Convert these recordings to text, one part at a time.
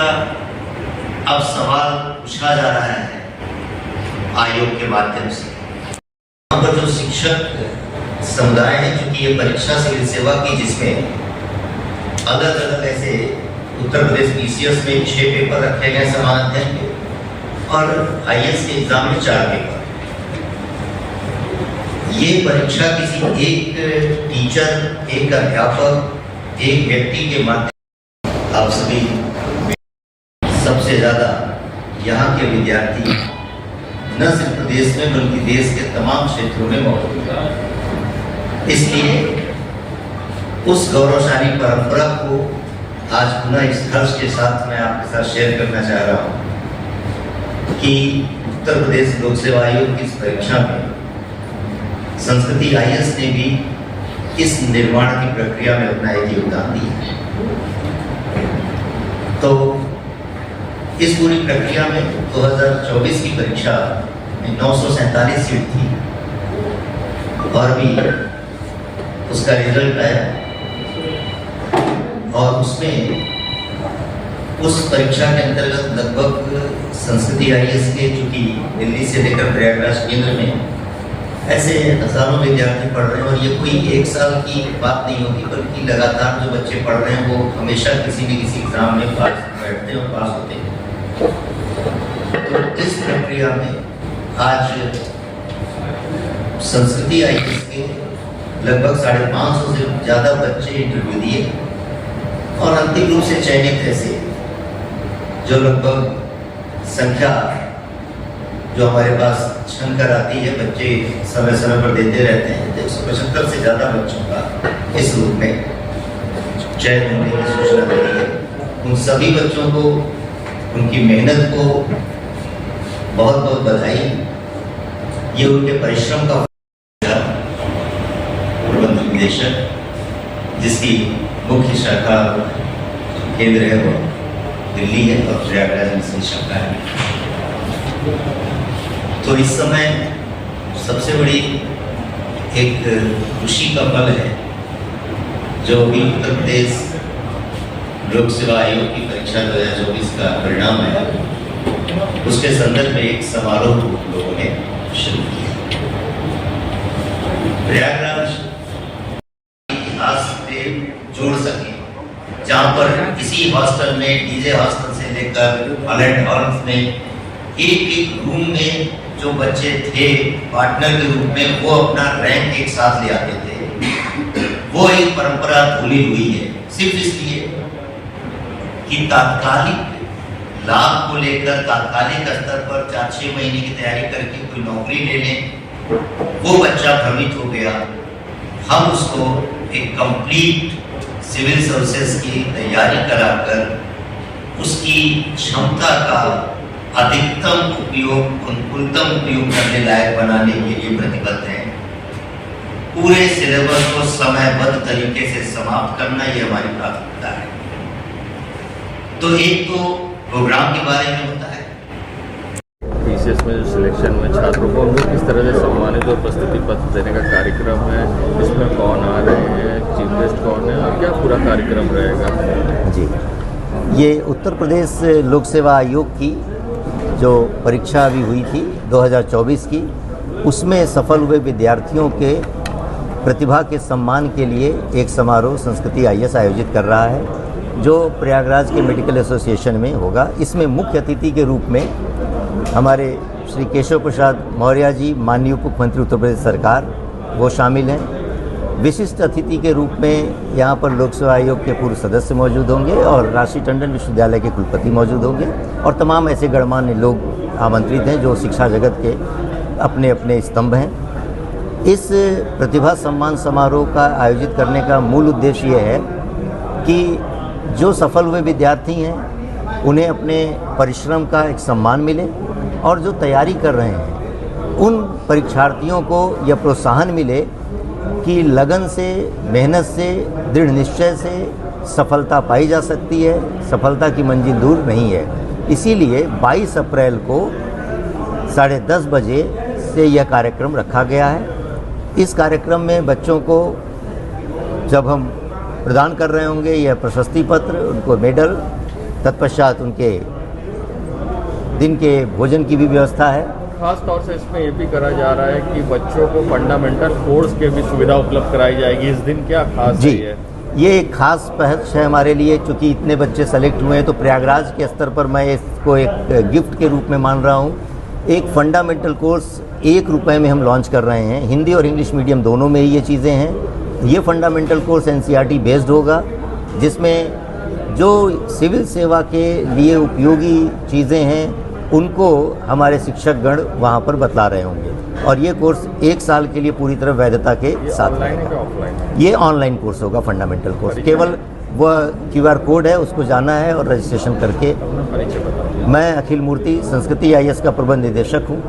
अब सवाल पूछा जा रहा है आयोग के माध्यम से। यहाँ पर जो शिक्षक समुदाय है, चूंकि ये परीक्षा सिविल सेवा की, जिसमें अलग अलग ऐसे उत्तर प्रदेश PCS में 6 पेपर रखे गए समान अध्ययन के, और IAS के एग्जाम में 4 पेपर। ये परीक्षा किसी एक टीचर, एक अध्यापक, एक व्यक्ति के माध्यम, आप सभी सबसे ज़्यादा यहाँ के विद्यार्थी न सिर्फ प्रदेश में बल्कि देश के तमाम क्षेत्रों में मौजूद हैं। इसलिए उस गौरवशाली परंपरा को आज पुनः इस हर्ष के साथ मैं आपके साथ शेयर करना चाह रहा हूँ कि उत्तर प्रदेश लोक सेवा आयोग की इस परीक्षा में संस्कृति IAS ने भी इस निर्माण की प्रक्रिया में अपना एक योगदान दिया है। तो इस पूरी प्रक्रिया में 2024 की परीक्षा में 947 सीट थी और भी उसका रिजल्ट आया, और उसमें उस परीक्षा के अंतर्गत लगभग संस्कृति IAS के, चूंकि दिल्ली से लेकर प्रयागराज केंद्र में ऐसे हजारों विद्यार्थी पढ़ रहे हैं, और ये कोई एक साल की बात नहीं होती, बल्कि लगातार जो बच्चे पढ़ रहे हैं वो हमेशा किसी न किसी एग्जाम में पास बैठते हैं और पास होते हैं। तो इस प्रक्रिया में आज संस्कृति IAS के लगभग 550 से ज़्यादा बच्चे इंटरव्यू दिए, और अंतिम रूप से चयनित ऐसे जो लगभग संख्या जो हमारे पास छन कर आती है, बच्चे समय समय पर देते रहते हैं, 175 से ज़्यादा बच्चों का इस रूप में चयन होने की सूचना मिली है। उन सभी बच्चों को, उनकी मेहनत को बहुत बहुत बधाई। ये उनके परिश्रम का प्रबंध निदेशक, जिसकी मुख्य शाखा केंद्र है वो दिल्ली है और प्रयागराज में इसकी शाखा है। तो इस समय सबसे बड़ी एक खुशी का पल है जो भी उत्तर प्रदेश लोक सेवा आयोग की परीक्षा 2024 का परिणाम है, उसके संदर्भ में एक समारोह लोगों ने शुरू किया। प्रयागराज इतिहास से जोड़ सके, जहाँ पर किसी हॉस्टल में, DJ हॉस्टल से लेकर हॉलैंड हॉल्स में, एक रूम में जो बच्चे थे पार्टनर के रूप में, वो अपना रैंक एक साथ ले आते थे। वो एक परंपरा भूली हुई है, सिर्फ इसलिए कि तात्कालिक लाभ को लेकर तात्कालिक स्तर पर 4-6 महीने की तैयारी करके कोई नौकरी ले लें, वो बच्चा भ्रमित हो गया। हम उसको एक कंप्लीट सिविल सर्विसेज की तैयारी कराकर उसकी क्षमता का अधिकतम उपयोग, अनुकूलतम उपयोग करने लायक बनाने के लिए प्रतिबद्ध हैं। पूरे सिलेबस को समयबद्ध तरीके से समाप्त करना ये हमारी प्राथमिकता है। तो एक तो प्रोग्राम के बारे में होता है, PCS में जो सिलेक्शन में छात्रों को किस तरह से सम्मानित और प्रस्तुति पत्र देने का कार्यक्रम है, इसमें कौन आ रहे हैं, चीफ गेस्ट कौन है और क्या पूरा कार्यक्रम रहेगा? जी, ये उत्तर प्रदेश लोक सेवा आयोग की जो परीक्षा अभी हुई थी 2024 की, उसमें सफल हुए विद्यार्थियों के प्रतिभा के सम्मान के लिए एक समारोह संस्कृति IAS आयोजित कर रहा है, जो प्रयागराज के मेडिकल एसोसिएशन में होगा। इसमें मुख्य अतिथि के रूप में हमारे श्री केशव प्रसाद मौर्य जी, माननीय उप मुख्यमंत्री उत्तर प्रदेश सरकार, वो शामिल हैं। विशिष्ट अतिथि के रूप में यहाँ पर लोक सेवा आयोग के पूर्व सदस्य मौजूद होंगे और राष्ट्रीय टंडन विश्वविद्यालय के कुलपति मौजूद होंगे, और तमाम ऐसे गणमान्य लोग आमंत्रित हैं जो शिक्षा जगत के अपने अपने स्तंभ हैं। इस प्रतिभा सम्मान समारोह का आयोजित करने का मूल उद्देश्य ये है कि जो सफल हुए विद्यार्थी हैं उन्हें अपने परिश्रम का एक सम्मान मिले, और जो तैयारी कर रहे हैं उन परीक्षार्थियों को यह प्रोत्साहन मिले कि लगन से, मेहनत से, दृढ़ निश्चय से सफलता पाई जा सकती है, सफलता की मंजिल दूर नहीं है। इसीलिए 22 अप्रैल को 10:30 बजे से यह कार्यक्रम रखा गया है। इस कार्यक्रम में बच्चों को जब हम प्रदान कर रहे होंगे यह प्रशस्ति पत्र, उनको मेडल, तत्पश्चात उनके दिन के भोजन की भी व्यवस्था है। खास तौर से इसमें ये भी करा जा रहा है कि बच्चों को फंडामेंटल कोर्स के भी सुविधा उपलब्ध कराई जाएगी। इस दिन क्या खास जी, है ये एक खास पहल है हमारे लिए, चूँकि इतने बच्चे सेलेक्ट हुए हैं तो प्रयागराज के स्तर पर मैं इसको एक गिफ्ट के रूप में मान रहा हूँ। एक फंडामेंटल कोर्स 1 रुपये में हम लॉन्च कर रहे हैं। हिंदी और इंग्लिश मीडियम दोनों में ही ये चीज़ें हैं। ये फंडामेंटल कोर्स NCERT बेस्ड होगा, जिसमें जो सिविल सेवा के लिए उपयोगी चीज़ें हैं उनको हमारे शिक्षकगण वहाँ पर बतला रहे होंगे। और ये कोर्स 1 साल के लिए पूरी तरह वैधता के साथ ऑनलाइन है रहेगा। कि ऑफलाइन? ये ऑनलाइन कोर्स होगा, फंडामेंटल कोर्स। केवल वह QR कोड है, उसको जाना है और रजिस्ट्रेशन करके। अपना परिचय बताइए। मैं अखिल मूर्ति, संस्कृति IAS का प्रबंध निदेशक हूँ।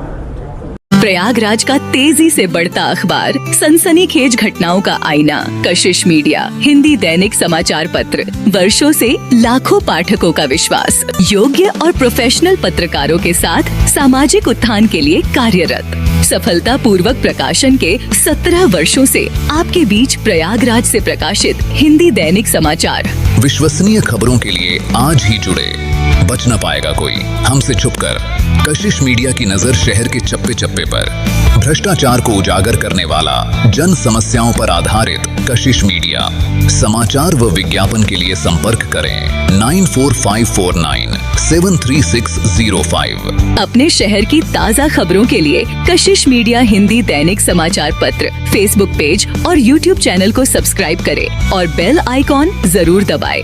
प्रयागराज का तेजी से बढ़ता अखबार, सनसनीखेज घटनाओं का आईना, कशिश मीडिया, हिंदी दैनिक समाचार पत्र, वर्षों से लाखों पाठकों का विश्वास, योग्य और प्रोफेशनल पत्रकारों के साथ सामाजिक उत्थान के लिए कार्यरत, सफलता पूर्वक प्रकाशन के 17 वर्षों से आपके बीच प्रयागराज से प्रकाशित हिंदी दैनिक समाचार। विश्वसनीय खबरों के लिए आज ही जुड़े, बच न पाएगा कोई हमसे छुपकर। कशिश मीडिया की नजर शहर के चप्पे चप्पे पर, भ्रष्टाचार को उजागर करने वाला, जन समस्याओं पर आधारित कशिश मीडिया। समाचार व विज्ञापन के लिए संपर्क करें 9454973605। अपने शहर की ताज़ा खबरों के लिए कशिश मीडिया हिंदी दैनिक समाचार पत्र फेसबुक पेज और YouTube चैनल को सब्सक्राइब करें और बेल आइकॉन जरूर दबाएं।